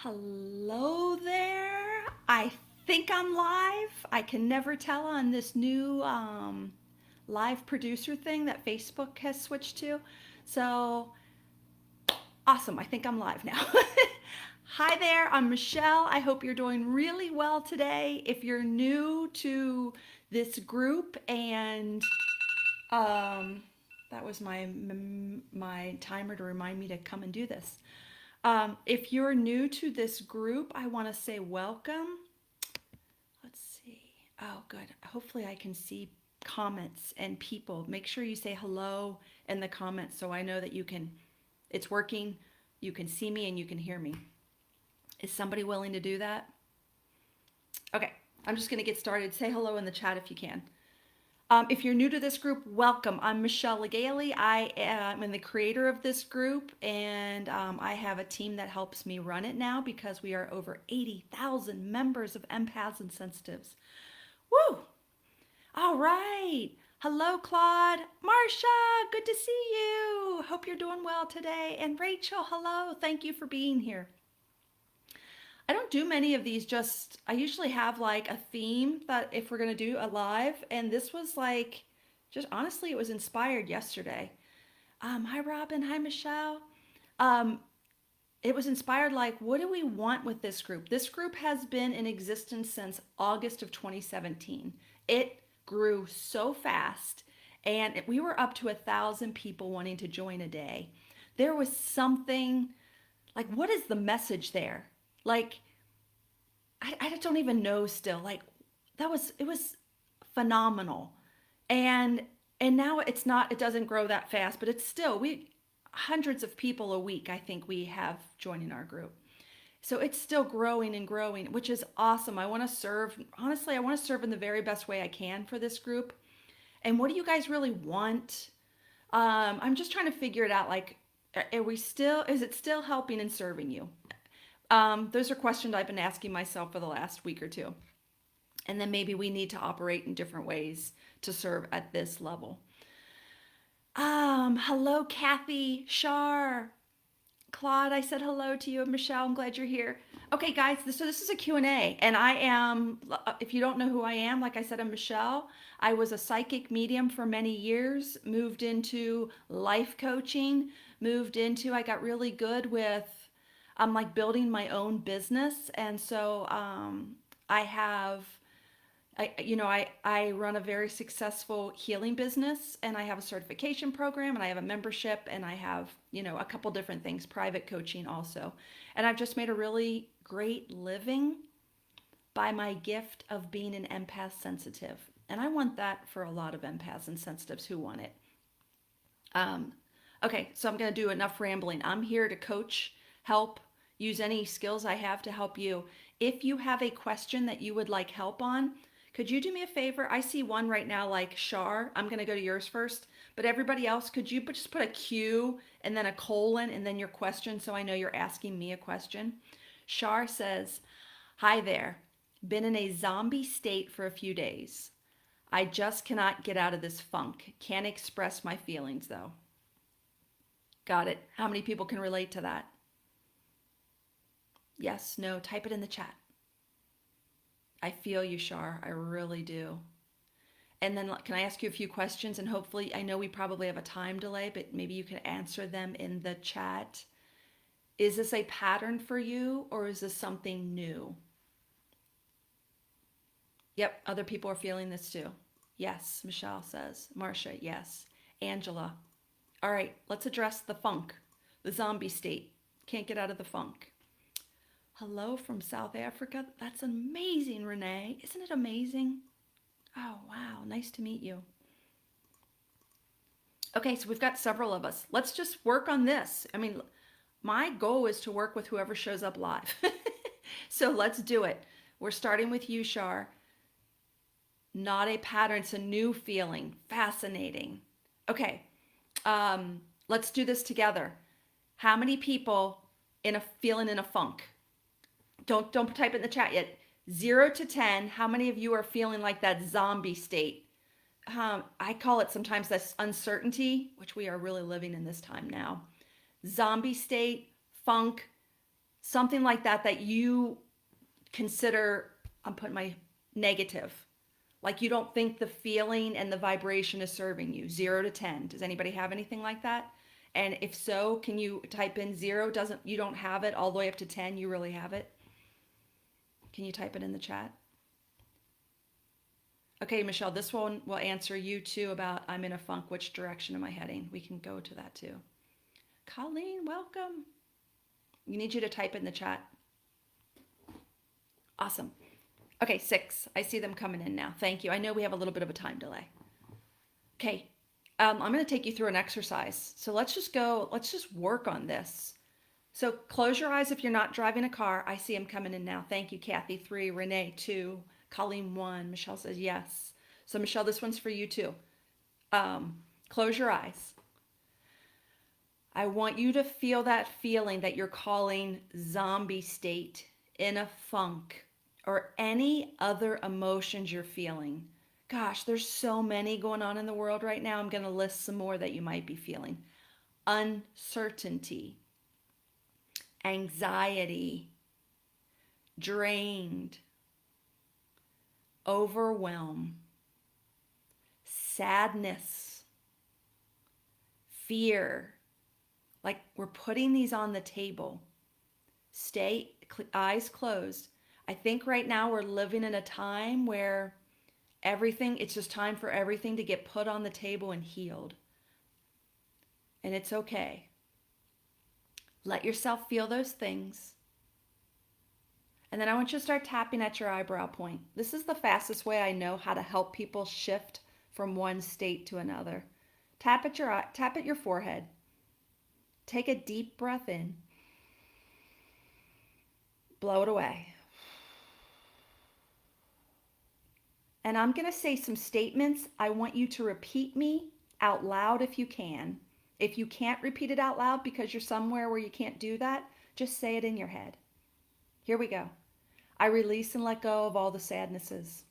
Hello there. I think I'm live. I can never tell on this new live producer thing that Facebook has switched to. So awesome. I think I'm live now. Hi there. I'm Michelle. I hope you're doing really well today. If you're new to this group and um, that was my timer to remind me to come and do this. If you're new to this group, I want to say welcome. Let's see. Oh, good. Hopefully, I can see comments and people. Make sure you say hello in the comments so I know that it's working, you can see me, and you can hear me. Is somebody willing to do that? Okay, I'm just going to get started. Say hello in the chat if you can. If you're new to this group, welcome. I'm Michelle Legaly. I am the creator of this group, and I have a team that helps me run it now because we are over 80,000 members of empaths and sensitives. Woo! All right. Hello, Claude. Marcia, good to see you. Hope you're doing well today. And Rachel, hello. Thank you for being here. I don't do many of these, I usually have like a theme that if we're going to do a live, and this was like, just honestly, it was inspired yesterday. Hi, Robin. Hi, Michelle. Um, it was inspired like, what do we want with this group? This group has been in existence since August of 2017. It grew so fast, and we were up to 1,000 people wanting to join a day. There was something like, what is the message there? Like, I don't even know still. Like, it was phenomenal. And now it doesn't grow that fast, but it's still, hundreds of people a week, I think we have joining our group. So it's still growing and growing, which is awesome. I want to serve, honestly, I want to serve in the very best way I can for this group. And what do you guys really want? I'm just trying to figure it out. Like, is it still helping and serving you? Those are questions I've been asking myself for the last week or two. And then maybe we need to operate in different ways to serve at this level. Hello, Kathy, Shar, Claude. I said hello to you, Michelle. I'm glad you're here. Okay, guys, so this is a Q&A, and I am, if you don't know who I am, like I said, I'm Michelle. I was a psychic medium for many years, moved into life coaching, I got really good with I'm like building my own business. And so I have, I run a very successful healing business, and I have a certification program, and I have a membership, and I have, a couple different things, private coaching also. And I've just made a really great living by my gift of being an empath sensitive. And I want that for a lot of empaths and sensitives who want it. Okay, so I'm going to do enough rambling. I'm here to coach, help, use any skills I have to help you. If you have a question that you would like help on, could you do me a favor? I see one right now like Shar. I'm going to go to yours first. But everybody else, could you just put a Q and then a colon and then your question so I know you're asking me a question? Shar says, hi there. Been in a zombie state for a few days. I just cannot get out of this funk. Can't express my feelings though. Got it. How many people can relate to that? Yes, no, type it in the chat. I feel you, Shar. I really do. And then can I ask you a few questions? And hopefully, I know we probably have a time delay, but maybe you can answer them in the chat. Is this a pattern for you, or is this something new? Yep, other people are feeling this too. Yes, Michelle says. Marcia, yes. Angela. All right, let's address the funk, the zombie state. Can't get out of the funk. Hello from South Africa. That's amazing, Renee. Isn't it amazing? Oh, wow. Nice to meet you. Okay, so we've got several of us. Let's just work on this. I mean, my goal is to work with whoever shows up live. So let's do it. We're starting with you, Shar. Not a pattern. It's a new feeling. Fascinating. Okay, let's do this together. How many people feeling in a funk? Don't type it in the chat yet. 0 to 10, how many of you are feeling like that zombie state? I call it sometimes this uncertainty, which we are really living in this time now. Zombie state, funk, something like that that you consider, I'm putting my negative. Like you don't think the feeling and the vibration is serving you. 0 to 10. Does anybody have anything like that? And if so, can you type in 0 doesn't, you don't have it, all the way up to 10 you really have it? Can you type it in the chat? Okay, Michelle, this one will answer you too about I'm in a funk, which direction am I heading? We can go to that too. Colleen, welcome. You need you to type in the chat. Awesome. Okay, 6. I see them coming in now. Thank you. I know we have a little bit of a time delay. Okay, I'm going to take you through an exercise. So let's just work on this. So close your eyes if you're not driving a car. I see them coming in now. Thank you, Kathy. 3, Renee, 2, Colleen, 1. Michelle says yes. So Michelle, this one's for you too. Close your eyes. I want you to feel that feeling that you're calling zombie state, in a funk, or any other emotions you're feeling. Gosh, there's so many going on in the world right now. I'm going to list some more that you might be feeling. Uncertainty, anxiety, drained, overwhelm, sadness, fear. Like we're putting these on the table. Stay eyes closed. I think right now we're living in a time where it's just time for everything to get put on the table and healed. And it's okay. Let yourself feel those things. And then I want you to start tapping at your eyebrow point. This is the fastest way I know how to help people shift from one state to another. Tap at your forehead. Take a deep breath in. Blow it away. And I'm going to say some statements. I want you to repeat me out loud if you can. If you can't repeat it out loud because you're somewhere where you can't do that, just say it in your head. Here we go. I release and let go of all the sadnesses.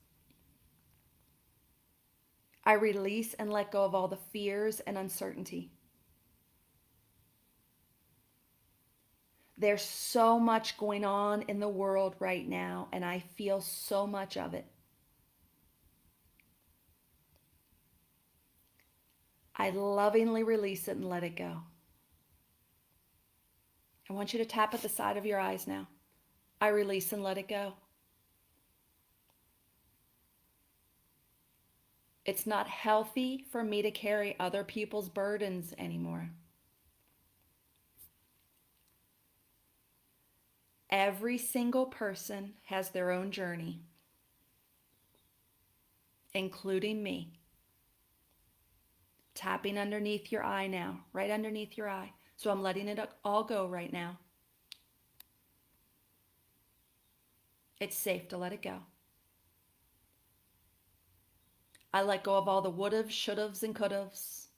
I release and let go of all the fears and uncertainty. There's so much going on in the world right now, and I feel so much of it. I lovingly release it and let it go. I want you to tap at the side of your eyes now. I release and let it go. It's not healthy for me to carry other people's burdens anymore. Every single person has their own journey, including me. Tapping underneath your eye now, right underneath your eye. So I'm letting it all go right now. It's safe to let it go. I let go of all the would'ves, should'ves, and could'ves.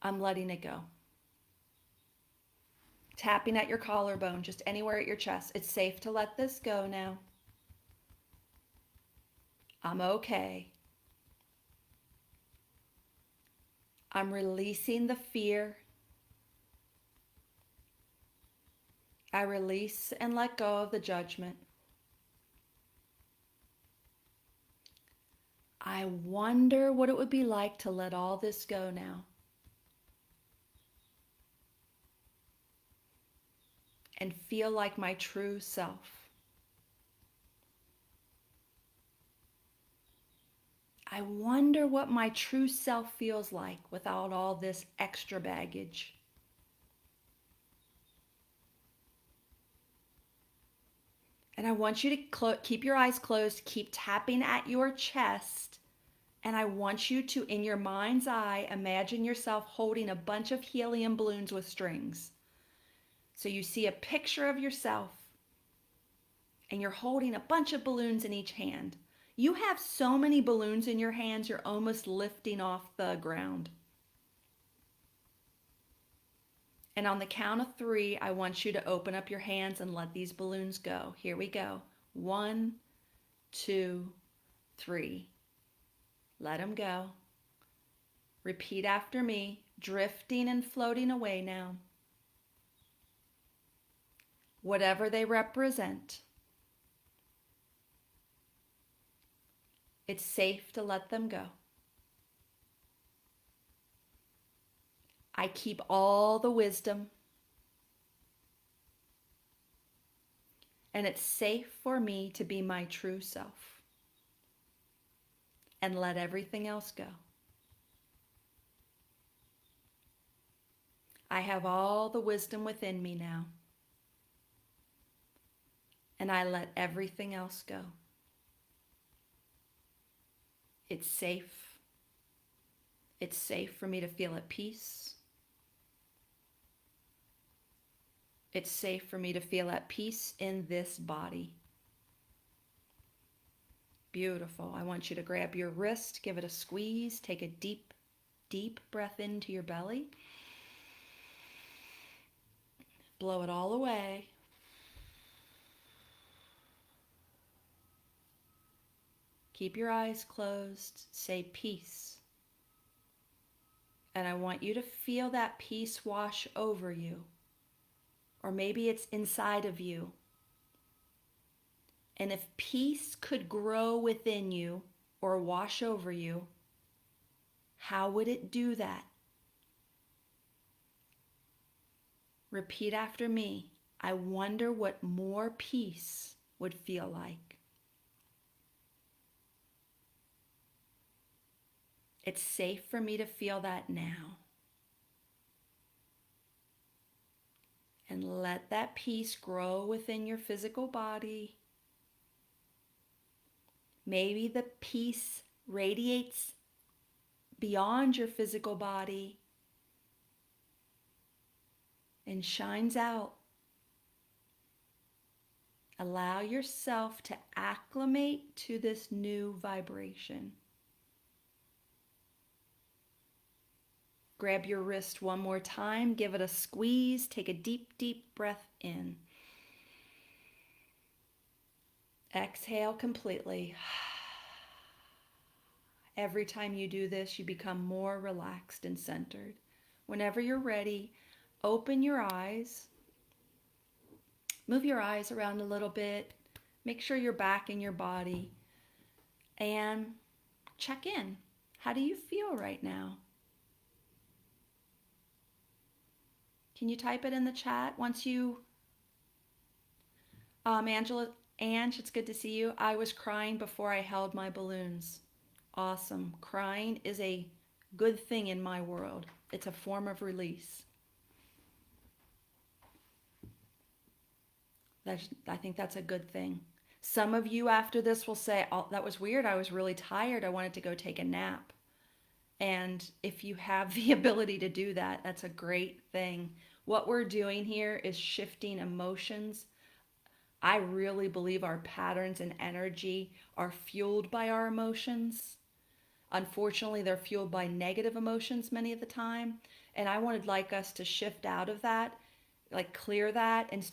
I'm letting it go. Tapping at your collarbone, just anywhere at your chest. It's safe to let this go now. I'm okay. I'm releasing the fear. I release and let go of the judgment. I wonder what it would be like to let all this go now. And feel like my true self. I wonder what my true self feels like without all this extra baggage. And I want you to keep your eyes closed, keep tapping at your chest, and I want you to, in your mind's eye, imagine yourself holding a bunch of helium balloons with strings. So you see a picture of yourself, and you're holding a bunch of balloons in each hand. You have so many balloons in your hands, you're almost lifting off the ground. And on the count of 3, I want you to open up your hands and let these balloons go. Here we go. 1, 2, 3. Let them go. Repeat after me. drifting and floating away now. Whatever they represent, it's safe to let them go. I keep all the wisdom, and it's safe for me to be my true self and let everything else go. I have all the wisdom within me now, and I let everything else go. It's safe. It's safe for me to feel at peace. It's safe for me to feel at peace in this body. Beautiful. I want you to grab your wrist, give it a squeeze, take a deep, deep breath into your belly. Blow it all away. Keep your eyes closed. Say peace. And I want you to feel that peace wash over you. Or maybe it's inside of you. And if peace could grow within you or wash over you, how would it do that? Repeat after me. I wonder what more peace would feel like. It's safe for me to feel that now. And let that peace grow within your physical body. Maybe the peace radiates beyond your physical body and shines out. Allow yourself to acclimate to this new vibration. Grab your wrist one more time, give it a squeeze, take a deep, deep breath in. Exhale completely. Every time you do this, you become more relaxed and centered. Whenever you're ready, open your eyes. Move your eyes around a little bit. Make sure you're back in your body. And check in. How do you feel right now? Can you type it in the chat once you... Angela, Ange, it's good to see you. I was crying before I held my balloons. Awesome. Crying is a good thing in my world. It's a form of release. I think that's a good thing. Some of you after this will say, oh, that was weird. I was really tired. I wanted to go take a nap. And if you have the ability to do that, that's a great thing. What we're doing here is shifting emotions. I really believe our patterns and energy are fueled by our emotions. Unfortunately, they're fueled by negative emotions many of the time. And I would like us to shift out of that, like clear that and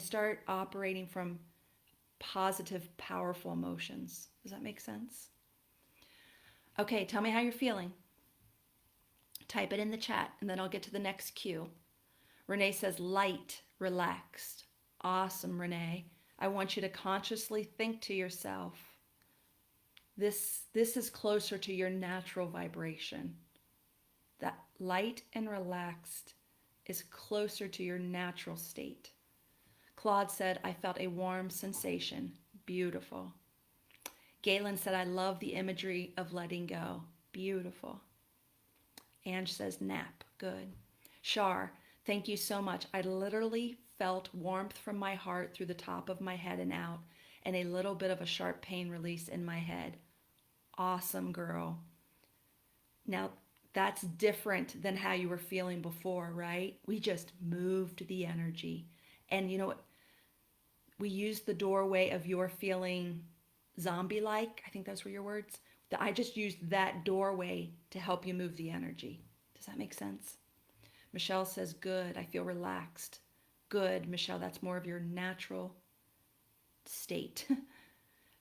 start operating from positive, powerful emotions. Does that make sense? Okay, tell me how you're feeling. Type it in the chat and then I'll get to the next cue. Renee says light, relaxed. Awesome, Renee. I want you to consciously think to yourself, this is closer to your natural vibration. That light and relaxed is closer to your natural state. Claude said, I felt a warm sensation. Beautiful. Galen said, I love the imagery of letting go. Beautiful. Ange says, nap. Good. Shar, thank you so much. I literally felt warmth from my heart through the top of my head and out, and a little bit of a sharp pain release in my head. Awesome, girl. Now, that's different than how you were feeling before, right? We just moved the energy. And you know what? We used the doorway of your feeling zombie-like. I think those were your words. I just used that doorway to help you move the energy. Does that make sense? Michelle says, good. I feel relaxed. Good, Michelle. That's more of your natural state.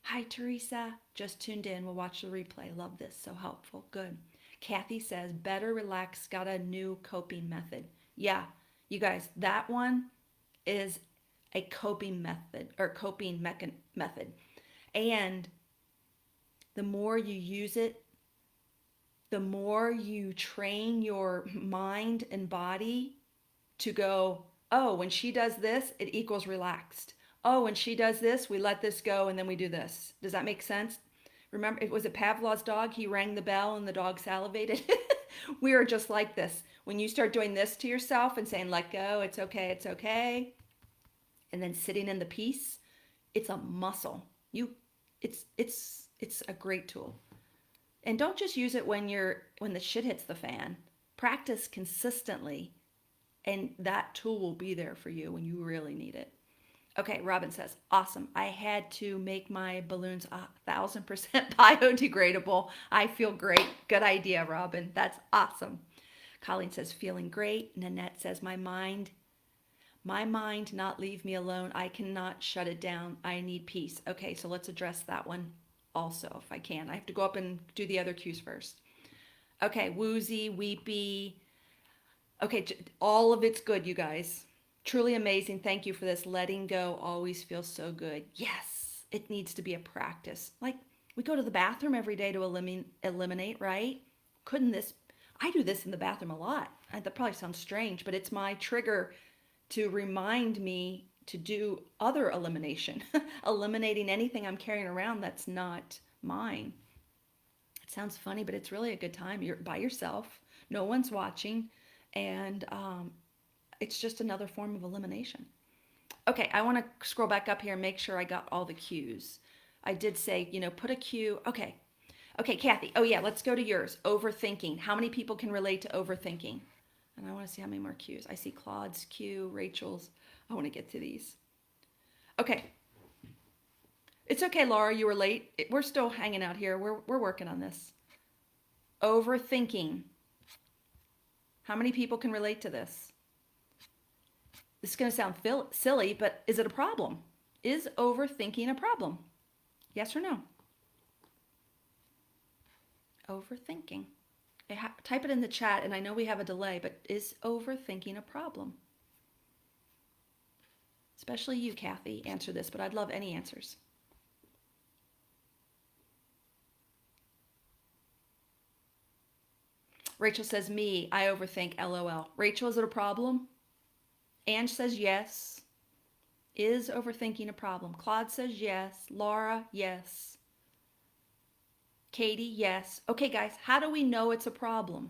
Hi, Teresa. Just tuned in. We'll watch the replay. Love this. So helpful. Good. Kathy says, better relax, got a new coping method. Yeah, you guys, that one is a coping method or method. And the more you use it, the more you train your mind and body to go, oh, when she does this, it equals relaxed. Oh, when she does this, we let this go and then we do this. Does that make sense? Remember, it was Pavlov's dog. He rang the bell and the dog salivated. We are just like this. When you start doing this to yourself and saying, let go, it's okay, and then sitting in the peace, it's a muscle. It's a great tool. And don't just use it when the shit hits the fan. Practice consistently, and that tool will be there for you when you really need it. Okay, Robin says, awesome. I had to make my balloons 1,000% biodegradable. I feel great. Good idea, Robin. That's awesome. Colleen says, feeling great. Nanette says, my mind not leave me alone. I cannot shut it down. I need peace. Okay, so let's address that one also if I can. I have to go up and do the other cues first. Okay, woozy, weepy. Okay, all of it's good, you guys. Truly amazing. Thank you for this. Letting go always feels so good. Yes, it needs to be a practice. Like we go to the bathroom every day to eliminate, right? I do this in the bathroom a lot. That probably sounds strange, but it's my trigger to remind me to do other elimination, eliminating anything I'm carrying around that's not mine. It sounds funny, but it's really a good time. You're by yourself. No one's watching. And it's just another form of elimination. Okay, I want to scroll back up here and make sure I got all the cues. I did say, put a cue. Okay, Kathy. Oh yeah, let's go to yours. Overthinking. How many people can relate to overthinking? And I want to see how many more cues. I see Claude's cue, Rachel's. I want to get to these. Okay. It's okay, Laura, you were late. We're still hanging out here. We're working on this. Overthinking. How many people can relate to this? This is going to sound silly, but is it a problem? Is overthinking a problem? Yes or no? Overthinking. Type it in the chat, and I know we have a delay, but is overthinking a problem? Especially you, Kathy, answer this, but I'd love any answers. Rachel says, me, I overthink, LOL. Rachel, is it a problem? Ange says yes. Is overthinking a problem? Claude says yes. Laura, yes. Katie, yes. Okay, guys, how do we know it's a problem?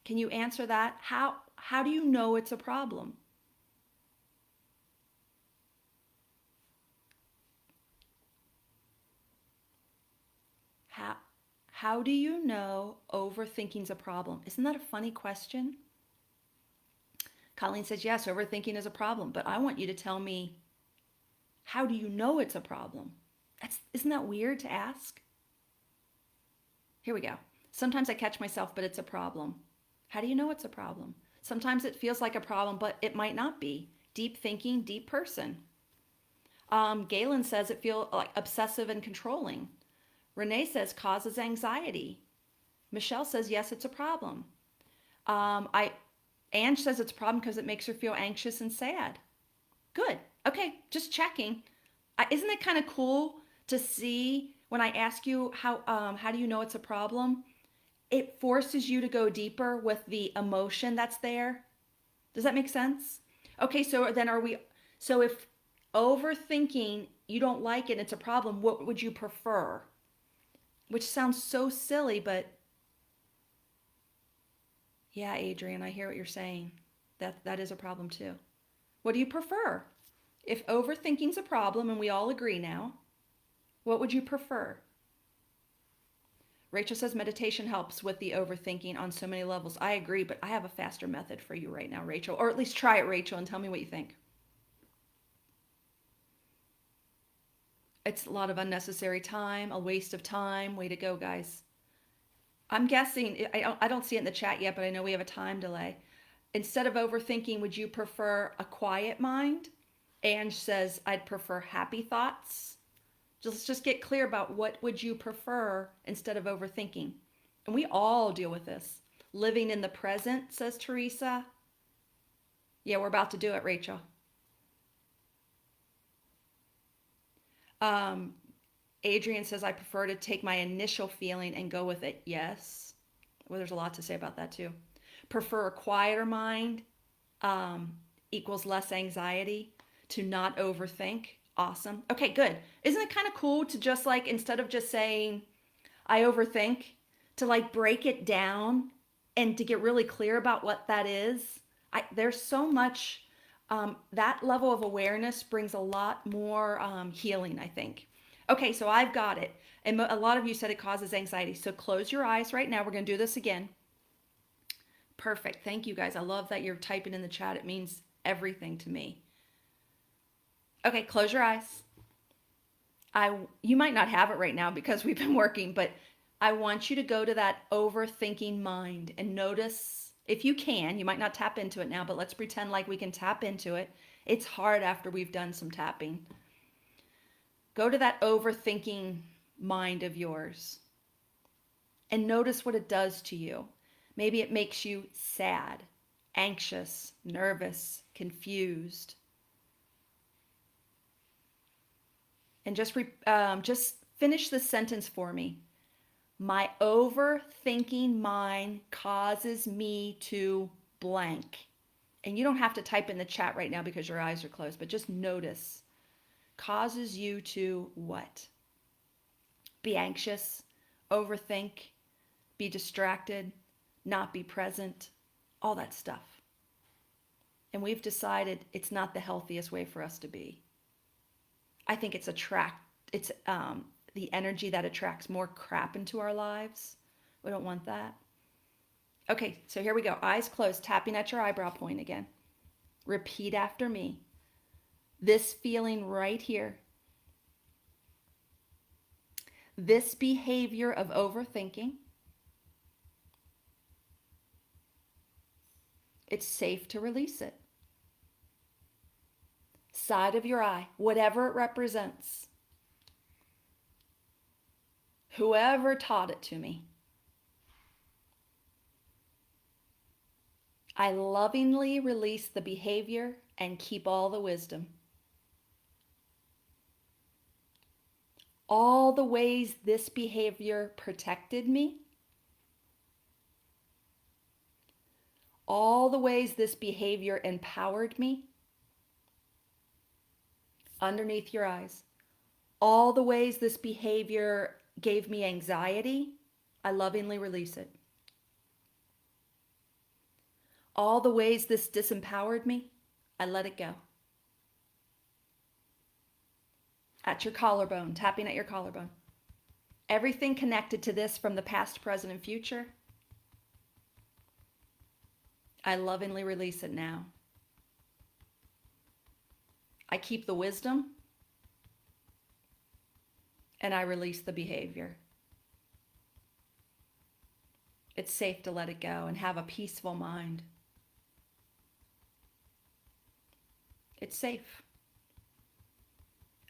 Can you answer that? How do you know it's a problem? How do you know overthinking's a problem? Isn't that a funny question? Colleen says, yes, overthinking is a problem, but I want you to tell me, how do you know it's a problem? Isn't that weird to ask? Here we go. Sometimes I catch myself, but it's a problem. How do you know it's a problem? Sometimes it feels like a problem, but it might not be. Deep thinking, deep person. Galen says it feels like obsessive and controlling. Renee says causes anxiety. Michelle says, yes, it's a problem. Ange says it's a problem because it makes her feel anxious and sad. Good. Okay, just checking. Isn't it kind of cool to see when I ask you how do you know it's a problem? It forces you to go deeper with the emotion that's there. Does that make sense? Okay, so then so if overthinking, you don't like it, it's a problem, what would you prefer? Which sounds so silly, but yeah, Adrian, I hear what you're saying. That is a problem too. What do you prefer? If overthinking's a problem, and we all agree now, what would you prefer? Rachel says meditation helps with the overthinking on so many levels. I agree, but I have a faster method for you right now, Rachel. Or at least try it, Rachel, and tell me what you think. It's a lot of unnecessary time, a waste of time. Way to go, guys. I'm guessing, I don't see it in the chat yet, but I know we have a time delay. Instead of overthinking, would you prefer a quiet mind? Ange says, I'd prefer happy thoughts. Let's just get clear about what would you prefer instead of overthinking. And we all deal with this. Living in the present, says Teresa. Yeah, we're about to do it, Rachel. Um, Adrian says, I prefer to take my initial feeling and go with it. Yes. Well, there's a lot to say about that too. Prefer a quieter mind um, equals less anxiety. To not overthink. Awesome. Okay, good. Isn't it kind of cool to just like, instead of just saying, I overthink, to like break it down and to get really clear about what that is? There's so much, that level of awareness brings a lot more healing, I think. Okay, so I've got it. And a lot of you said it causes anxiety. So close your eyes right now. We're going to do this again. Perfect. Thank you guys. I love that you're typing in the chat. It means everything to me. Okay, close your eyes. You might not have it right now because we've been working, but I want you to go to that overthinking mind and notice, if you can, you might not tap into it now, but let's pretend like we can tap into it. It's hard after we've done some tapping. Go to that overthinking mind of yours and notice what it does to you. Maybe it makes you sad, anxious, nervous, confused. And just finish this sentence for me. My overthinking mind causes me to blank. And you don't have to type in the chat right now because your eyes are closed, but just notice. Causes you to what? Be anxious, overthink, be distracted, not be present, all that stuff. And we've decided it's not the healthiest way for us to be. I think it's the energy that attracts more crap into our lives. We don't want that. Okay, so here we go. Eyes closed, tapping at your eyebrow point again. Repeat after me. This feeling right here. This behavior of overthinking. It's safe to release it. Side of your eye, whatever it represents. Whoever taught it to me. I lovingly release the behavior and keep all the wisdom. All the ways this behavior protected me. All the ways this behavior empowered me. Underneath your eyes. All the ways this behavior gave me anxiety, I lovingly release it. All the ways this disempowered me, I let it go. At your collarbone, tapping at your collarbone. Everything connected to this from the past, present, and future, I lovingly release it now. I keep the wisdom and I release the behavior. It's safe to let it go and have a peaceful mind. It's safe.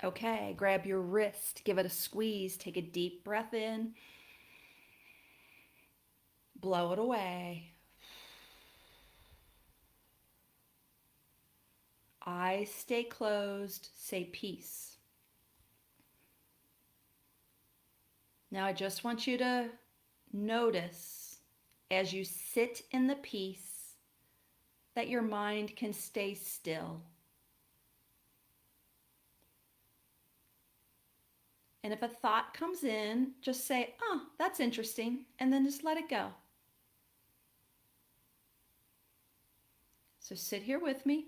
Okay, grab your wrist, give it a squeeze, take a deep breath in, blow it away. Eyes stay closed, say peace. Now I just want you to notice as you sit in the peace that your mind can stay still. And if a thought comes in, just say, oh, that's interesting, and then just let it go. So sit here with me.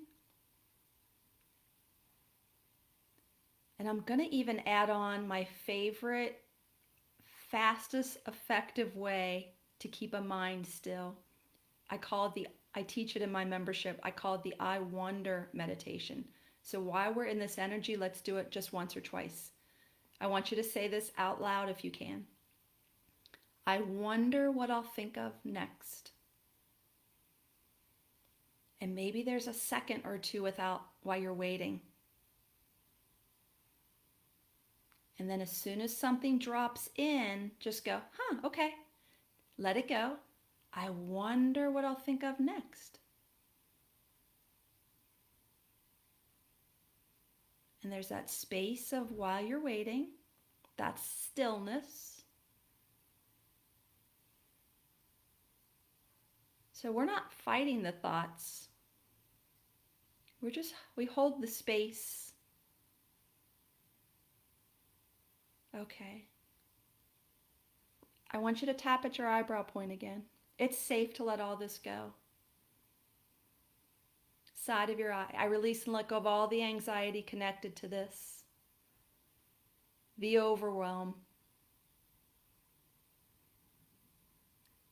And I'm going to even add on my favorite, fastest, effective way to keep a mind still. I teach it in my membership. I call it the I wonder meditation. So while we're in this energy, let's do it just once or twice. I want you to say this out loud if you can. I wonder what I'll think of next. And maybe there's a second or two while you're waiting. And then as soon as something drops in, just go, okay. Let it go. I wonder what I'll think of next. And there's that space of while you're waiting, that stillness. So we're not fighting the thoughts. We hold the space. Okay. I want you to tap at your eyebrow point again. It's safe to let all this go. Side of your eye. I release and let go of all the anxiety connected to this. The overwhelm.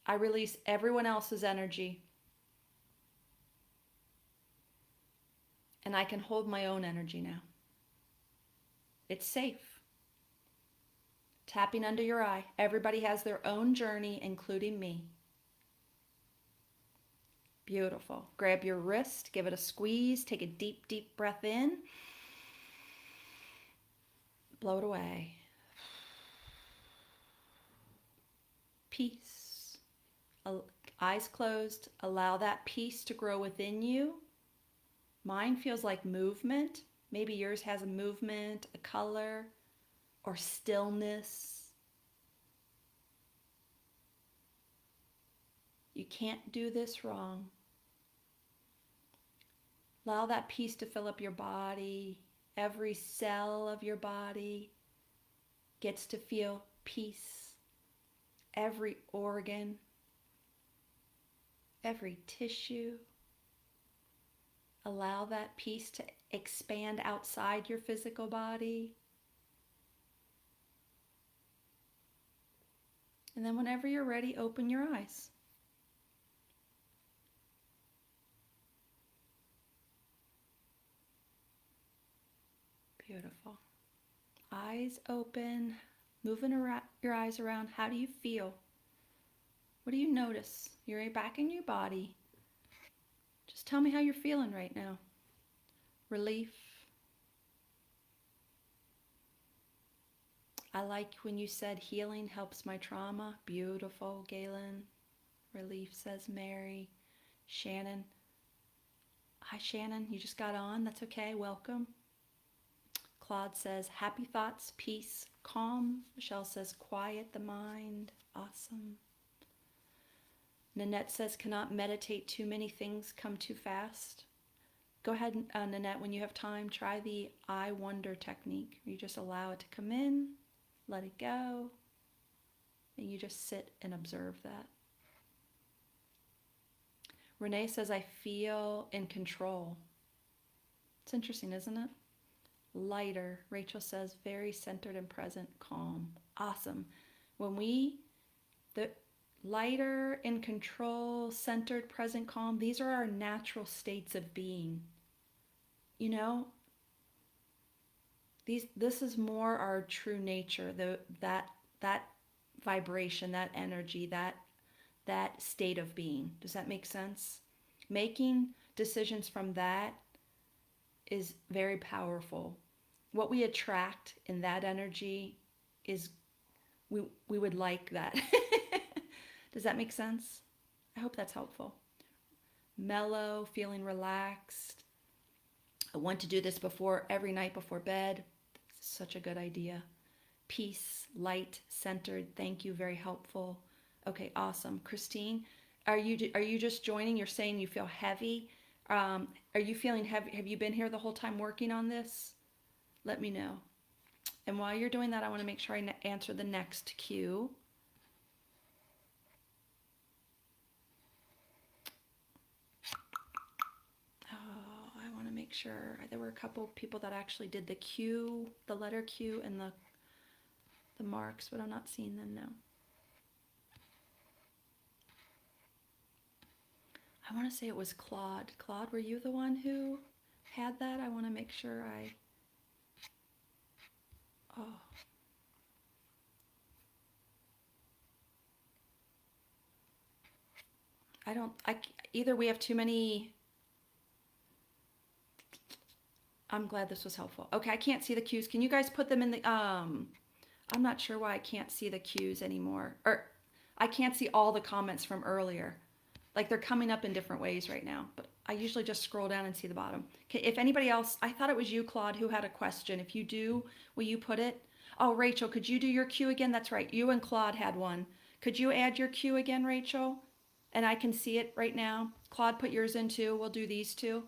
I release everyone else's energy. And I can hold my own energy now. It's safe. Tapping under your eye. Everybody has their own journey, including me. Beautiful. Grab your wrist, give it a squeeze, take a deep, deep breath in. Blow it away. Peace. Eyes closed. Allow that peace to grow within you. Mine feels like movement. Maybe yours has a movement, a color, or stillness. You can't do this wrong. Allow that peace to fill up your body. Every cell of your body gets to feel peace. Every organ, every tissue. Allow that peace to expand outside your physical body. And then whenever you're ready, open your eyes. Beautiful. Eyes open, moving your eyes around. How do you feel? What do you notice? You're back in your body. Just tell me how you're feeling right now. Relief. I like when you said healing helps my trauma. Beautiful, Galen. Relief, says Mary. Shannon. Hi, Shannon. You just got on. That's okay. Welcome. Claude says, happy thoughts, peace, calm. Michelle says, quiet the mind. Awesome. Nanette says, cannot meditate too many things come too fast. Go ahead, Nanette, when you have time, try the I wonder technique. You just allow it to come in, let it go, and you just sit and observe that. Renee says, I feel in control. It's interesting, isn't it? Lighter. Rachel says, very centered and present, calm. Awesome. The lighter, in control, centered, present, calm, these are our natural states of being. You know, this is more our true nature, that vibration, that energy, that state of being. Does that make sense? Making decisions from that is very powerful. What we attract in that energy is we would like that. Does that make sense? I hope that's helpful. Mellow, feeling relaxed. I want to do this every night before bed. Such a good idea. Peace, light, centered. Thank you. Very helpful. Okay, awesome. Christine, are you just joining? You're saying you feel heavy. Are you feeling heavy? Have you been here the whole time working on this? Let me know. And while you're doing that, I want to make sure I answer the next cue. Oh, I want to make sure. There were a couple people that actually did the Q, the letter Q, and the marks, but I'm not seeing them now. I want to say it was Claude. Claude, were you the one who had that? I want to make sure oh. Either we have too many. I'm glad this was helpful. Okay, I can't see the cues. Can you guys put them in the, I'm not sure why I can't see the cues anymore. Or I can't see all the comments from earlier. Like they're coming up in different ways right now, but I usually just scroll down and see the bottom. Okay, if anybody else, I thought it was you, Claude, who had a question. If you do, will you put it? Oh, Rachel, could you do your cue again? That's right. You and Claude had one. Could you add your cue again, Rachel? And I can see it right now. Claude, put yours in too. We'll do these two.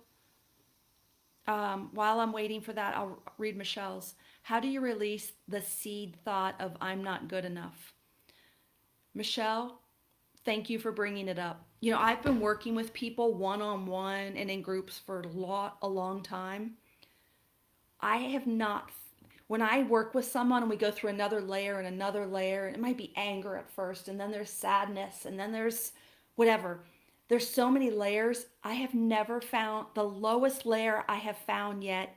While I'm waiting for that, I'll read Michelle's. How do you release the seed thought of I'm not good enough? Michelle, thank you for bringing it up. You know, I've been working with people one on one and in groups for a long time. I have not, when I work with someone and we go through another layer, and it might be anger at first, and then there's sadness, and then there's whatever. There's so many layers. I have never found the lowest layer I have found yet.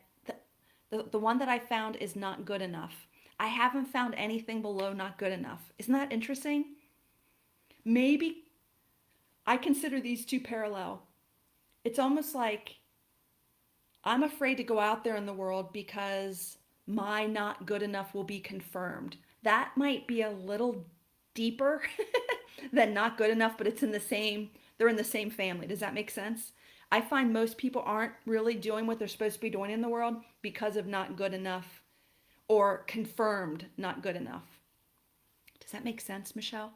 The one that I found is not good enough. I haven't found anything below not good enough. Isn't that interesting? Maybe I consider these two parallel. It's almost like I'm afraid to go out there in the world because my not good enough will be confirmed. That might be a little deeper than not good enough, but they're in the same family. Does that make sense? I find most people aren't really doing what they're supposed to be doing in the world because of not good enough or confirmed not good enough. Does that make sense, Michelle?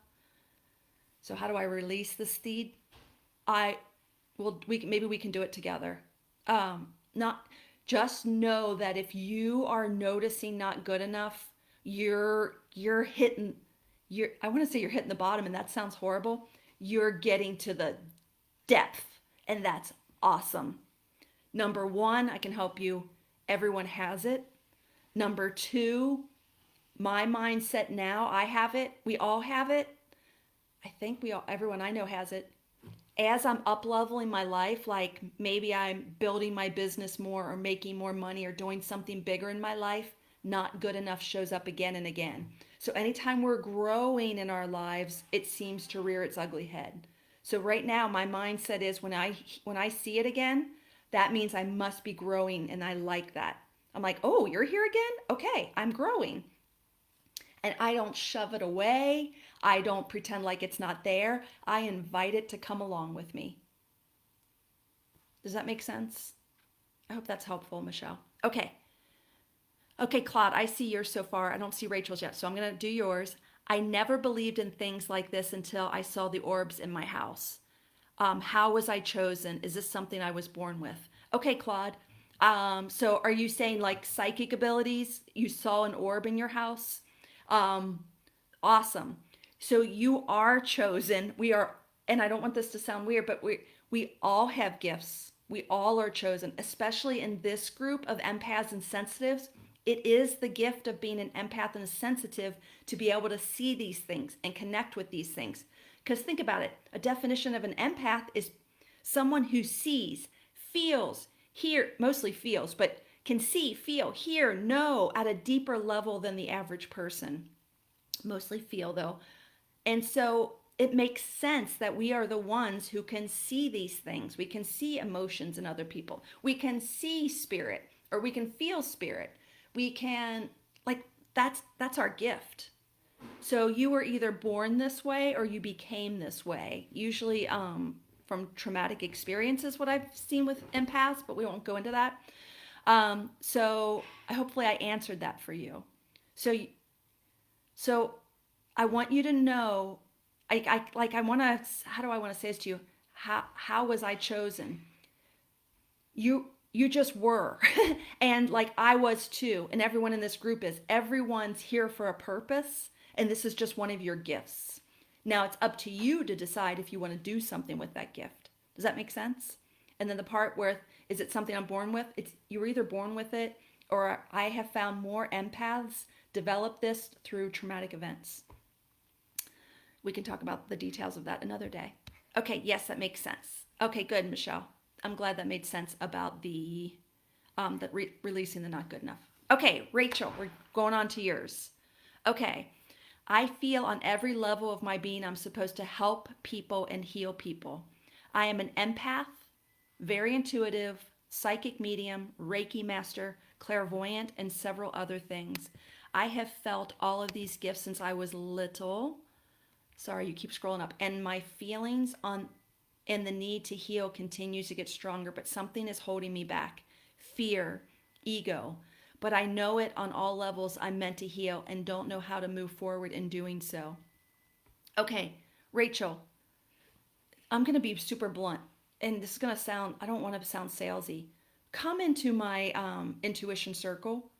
So how do I release the seed? Maybe we can do it together. Not just know that if you are noticing not good enough, you're hitting I want to say you're hitting the bottom, and that sounds horrible. You're getting to the depth, and that's awesome. Number one, I can help you. Everyone has it. Number two, my mindset now, I have it. We all have it. I think everyone I know has it. As I'm up leveling my life, like maybe I'm building my business more or making more money or doing something bigger in my life, not good enough shows up again and again. So anytime we're growing in our lives, it seems to rear its ugly head. So right now, my mindset is when I see it again, that means I must be growing, and I like that. I'm like, oh, you're here again? Okay, I'm growing. And I don't shove it away. I don't pretend like it's not there. I invite it to come along with me. Does that make sense? I hope that's helpful, Michelle. Okay. Okay, Claude, I see yours so far. I don't see Rachel's yet, so I'm going to do yours. I never believed in things like this until I saw the orbs in my house. How was I chosen? Is this something I was born with? Okay, Claude. So are you saying like psychic abilities? You saw an orb in your house? Awesome. So you are chosen. We are, and I don't want this to sound weird, but we all have gifts. We all are chosen, especially in this group of empaths and sensitives. It is the gift of being an empath and a sensitive to be able to see these things and connect with these things. Because think about it. A definition of an empath is someone who sees, feels, mostly feels, but can see, feel, hear, know at a deeper level than the average person. Mostly feel though. And so it makes sense that we are the ones who can see these things. We can see emotions in other people. We can see spirit, or we can feel spirit. We can, like, that's our gift. So you were either born this way or you became this way. Usually from traumatic experiences, what I've seen with empaths, but we won't go into that. So hopefully I answered that for you. So I want you to know, how do I want to say this to you? How was I chosen? You just were. And like I was too, and everyone in this group is. Everyone's here for a purpose, and this is just one of your gifts. Now it's up to you to decide if you want to do something with that gift. Does that make sense? And then the part where, is it something I'm born with? You were either born with it, or I have found more empaths develop this through traumatic events. We can talk about the details of that another day. Okay, yes, that makes sense. Okay, good, Michelle. I'm glad that made sense about releasing the not good enough. Okay, Rachel, we're going on to yours. Okay, I feel on every level of my being I'm supposed to help people and heal people. I am an empath, very intuitive, psychic medium, Reiki master, clairvoyant, and several other things. I have felt all of these gifts since I was little, Sorry, you keep scrolling up. And my feelings on and the need to heal continues to get stronger, but something is holding me back. Fear, ego. But I know it on all levels. I'm meant to heal and don't know how to move forward in doing so. Okay, Rachel, I'm going to be super blunt. And this is going to sound, I don't want to sound salesy. Come into my intuition circle.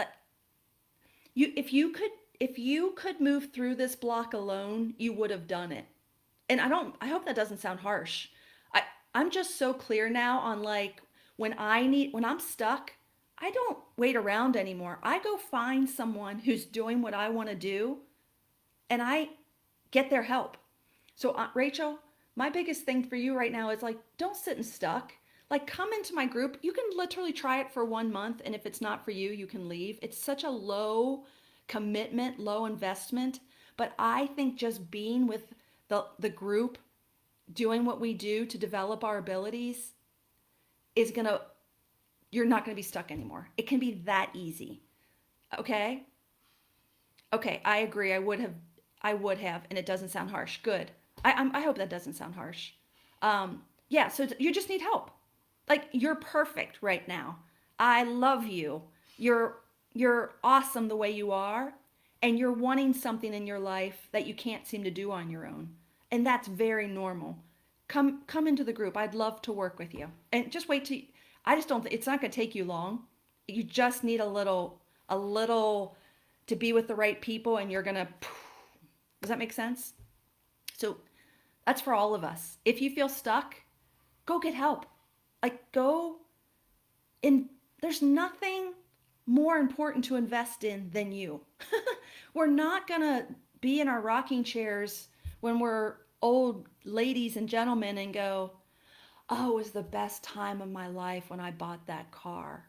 Uh, if you could move through this block alone, you would have done it. And I hope that doesn't sound harsh. I I'm just so clear now on like when I'm stuck, I don't wait around anymore. I go find someone who's doing what I want to do and I get their help. So Rachel, my biggest thing for you right now is like don't sit and stuck. Like come into my group. You can literally try it for 1 month and if it's not for you, you can leave. It's such a low commitment, low investment, but I think just being with the group doing what we do to develop our abilities is going to you're not going to be stuck anymore. It can be that easy. Okay? Okay, I agree. I would have and it doesn't sound harsh. Good. I hope that doesn't sound harsh. Yeah, so you just need help. Like you're perfect right now. I love you. You're you're awesome the way you are and you're wanting something in your life that you can't seem to do on your own. And that's very normal. Come into the group. I'd love to work with you. And just wait till I just don't it's not going to take you long. You just need a little to be with the right people and you're going to does that make sense? So that's for all of us. If you feel stuck, go get help. Like go in there's nothing more important to invest in than you. We're not going to be in our rocking chairs when we're old ladies and gentlemen and go, "Oh, it was the best time of my life when I bought that car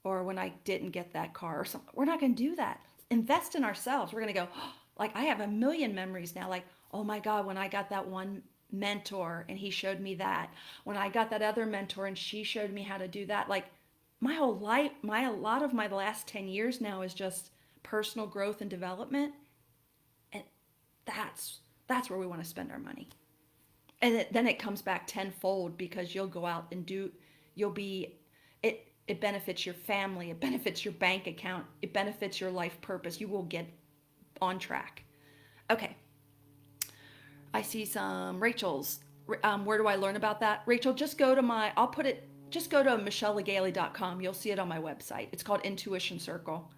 or when I didn't get that car or something." We're not going to do that. Invest in ourselves. We're going to go, oh, like I have a million memories now like, "Oh my god, when I got that one mentor and he showed me that. When I got that other mentor and she showed me how to do that." Like my whole life, my a lot of my last 10 years now is just personal growth and development, and that's where we want to spend our money. And then it comes back tenfold because you'll go out and do you'll be it benefits your family, it benefits your bank account, it benefits your life purpose. You will get on track. Okay, I see some Rachel's. Where do I learn about that? Rachel, just go to my, I'll put it, just go to michellelegale.com. You'll see it on my website. It's called Intuition Circle.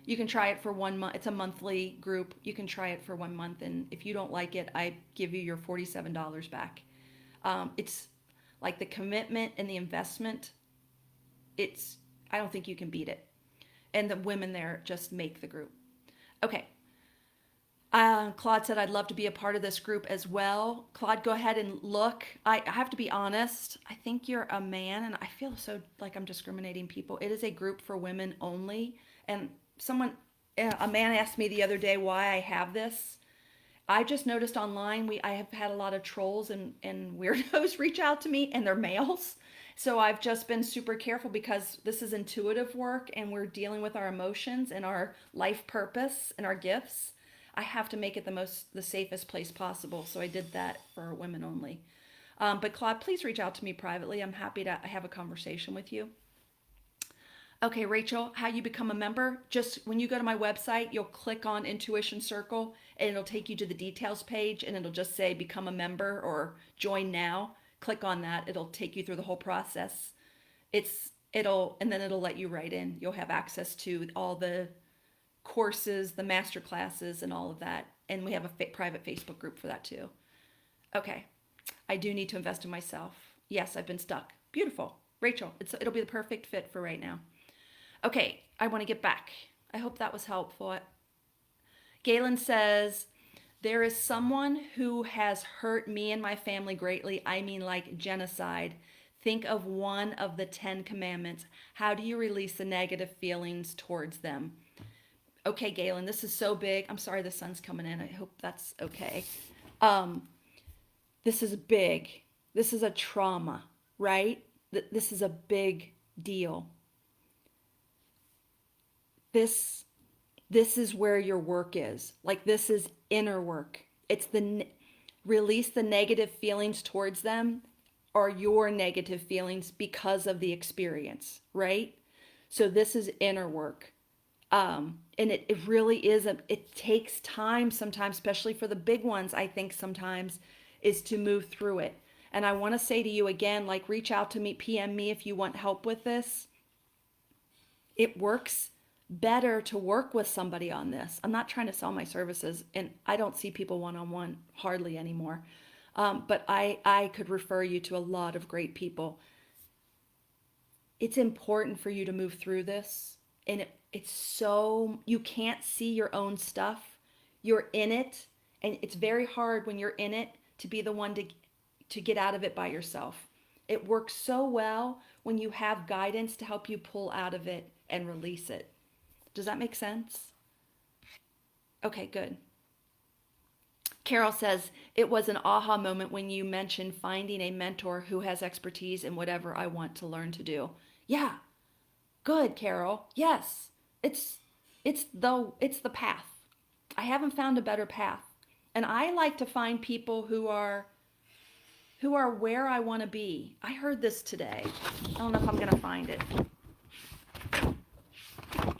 You can try it for 1 month. It's a monthly group. You can try it for 1 month. And if you don't like it, I give you your $47 back. It's like the commitment and the investment. It's, I don't think you can beat it. And the women there just make the group. Okay, Claude said, I'd love to be a part of this group as well. Claude, go ahead and look. I have to be honest. I think you're a man, and I feel so like I'm discriminating people. It is a group for women only. And a man asked me the other day why I have this. I just noticed online, I have had a lot of trolls and weirdos reach out to me, and they're males. So I've just been super careful because this is intuitive work, and we're dealing with our emotions and our life purpose and our gifts. I have to make it the safest place possible. So I did that for women only. But Claude, please reach out to me privately. I'm happy to have a conversation with you. Okay, Rachel, how you become a member? Just when you go to my website, you'll click on Intuition Circle and it'll take you to the details page and it'll just say become a member or join now. Click on that. It'll take you through the whole process. And then it'll let you write in. You'll have access to all the courses, the master classes, and all of that. And we have a private Facebook group for that too. Okay, I do need to invest in myself. Yes, I've been stuck. Beautiful. Rachel, it'll be the perfect fit for right now. Okay, I want to get back. I hope that was helpful. Galen says, there is someone who has hurt me and my family greatly. I mean like genocide. Think of one of the 10 commandments. How do you release the negative feelings towards them? Okay, Galen, this is so big. I'm sorry the sun's coming in. I hope that's okay. This is big. This is a trauma, right? This is a big deal. This is where your work is. Like this is inner work. it's release the negative feelings towards them or your negative feelings because of the experience, right? So this is inner work. And it really is it takes time sometimes, especially for the big ones, I think sometimes, is to move through it. And I want to say to you again, like, reach out to me, PM me if you want help with this. It works better to work with somebody on this. I'm not trying to sell my services, and I don't see people one-on-one hardly anymore. But I could refer you to a lot of great people. It's important for you to move through this. And it's so, you can't see your own stuff. You're in it. And it's very hard when you're in it to be the one to get out of it by yourself. It works so well when you have guidance to help you pull out of it and release it. Does that make sense? Okay, good. Carol says, it was an aha moment when you mentioned finding a mentor who has expertise in whatever I want to learn to do. Yeah, good, Carol. Yes, it's the path. I haven't found a better path. And I like to find people who are where I want to be. I heard this today. I don't know if I'm going to find it.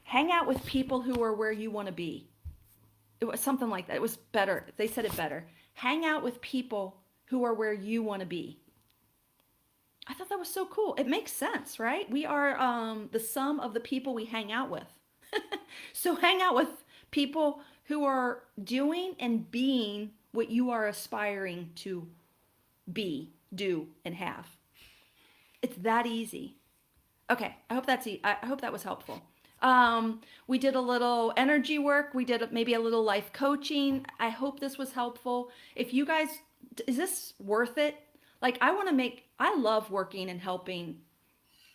Hang out with people who are where you want to be. It was something like that. It was better. They said it better. Hang out with people who are where you want to be. I thought that was so cool. It makes sense, right? We are the sum of the people we hang out with. So hang out with people who are doing and being what you are aspiring to be, do, and have. It's that easy. Okay, I hope I hope that was helpful. We did a little energy work. We did maybe a little life coaching. I hope this was helpful. If you guys, is this worth it? Like, I love working and helping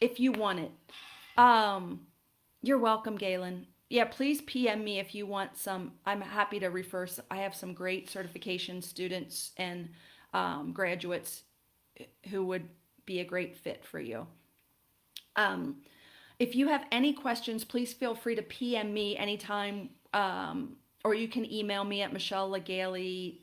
if you want it. You're welcome, Galen. Yeah, please PM me if you want some. I'm happy to refer. I have some great certification students and graduates who would be a great fit for you. If you have any questions, please feel free to PM me anytime, or you can email me at Michelle Legaly.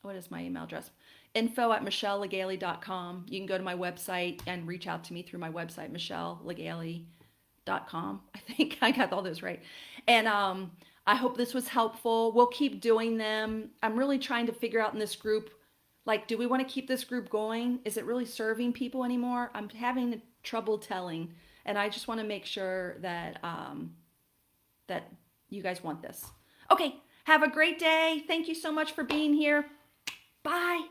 What is my email address? info@michellelegaly.com. You can go to my website and reach out to me through my website, michellelegaly.com. I think I got all those right. And I hope this was helpful. We'll keep doing them. I'm really trying to figure out in this group, like, do we want to keep this group going? Is it really serving people anymore? I'm having trouble telling. And I just want to make sure that that you guys want this. Okay, have a great day. Thank you so much for being here. Bye.